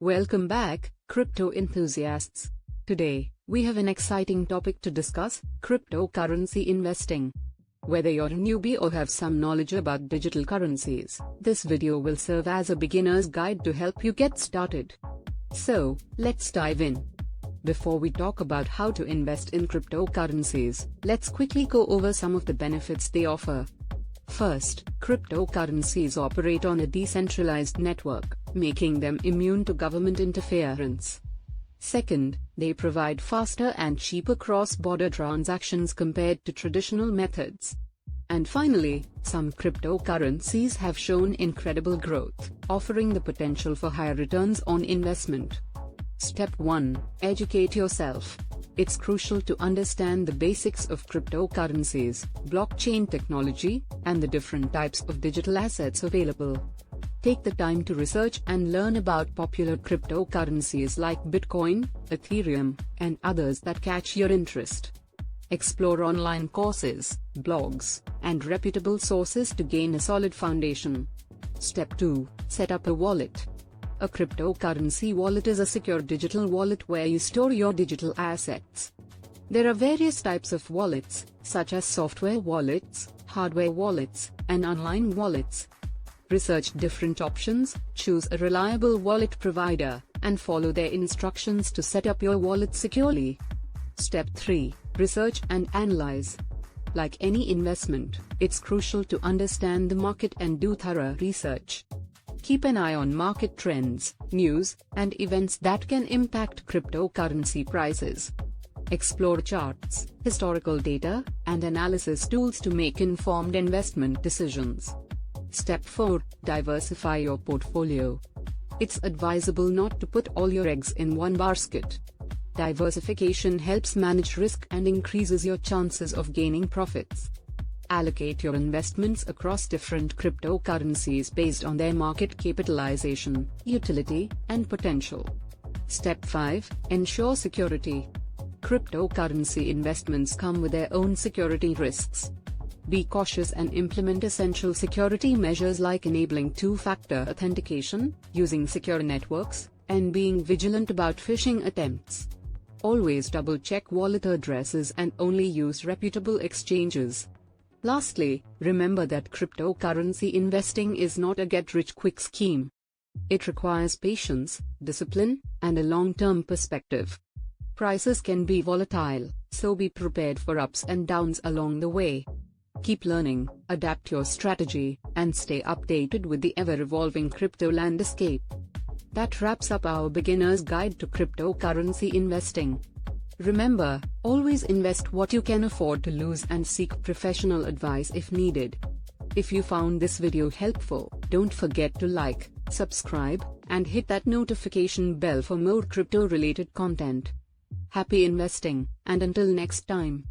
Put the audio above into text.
Welcome back, crypto enthusiasts. Today, we have an exciting topic to discuss: cryptocurrency investing. Whether you're a newbie or have some knowledge about digital currencies, this video will serve as a beginner's guide to help you get started. So, let's dive in. Before we talk about how to invest in cryptocurrencies, let's quickly go over some of the benefits they offer. First, cryptocurrencies operate on a decentralized network, making them immune to government interference. Second, they provide faster and cheaper cross-border transactions compared to traditional methods. And finally, some cryptocurrencies have shown incredible growth, offering the potential for higher returns on investment. Step 1. Educate yourself. It's crucial to understand the basics of cryptocurrencies, blockchain technology, and the different types of digital assets available. Take the time to research and learn about popular cryptocurrencies like Bitcoin, Ethereum, and others that catch your interest. Explore online courses, blogs, and reputable sources to gain a solid foundation. Step 2. Set up a wallet. A cryptocurrency wallet is a secure digital wallet where you store your digital assets. There are various types of wallets, such as software wallets, hardware wallets, and online wallets. Research different options, choose a reliable wallet provider, and follow their instructions to set up your wallet securely. Step 3. Research and analyze. Like any investment, it's crucial to understand the market and do thorough research. Keep an eye on market trends, news, and events that can impact cryptocurrency prices. Explore charts, historical data, and analysis tools to make informed investment decisions. Step 4. Diversify your portfolio. It's advisable not to put all your eggs in one basket. Diversification helps manage risk and increases your chances of gaining profits. Allocate your investments across different cryptocurrencies based on their market capitalization, utility, and potential. Step 5. Ensure security. Cryptocurrency investments come with their own security risks. Be cautious and implement essential security measures like enabling two-factor authentication, using secure networks, and being vigilant about phishing attempts. Always double-check wallet addresses and only use reputable exchanges. Lastly, remember that cryptocurrency investing is not a get-rich-quick scheme. It requires patience, discipline, and a long-term perspective. Prices can be volatile, so be prepared for ups and downs along the way. Keep learning, adapt your strategy, and stay updated with the ever-evolving crypto landscape. That wraps up our beginner's guide to cryptocurrency investing. Remember, always invest what you can afford to lose and seek professional advice if needed. If you found this video helpful, don't forget to like, subscribe, and hit that notification bell for more crypto-related content. Happy investing, and until next time.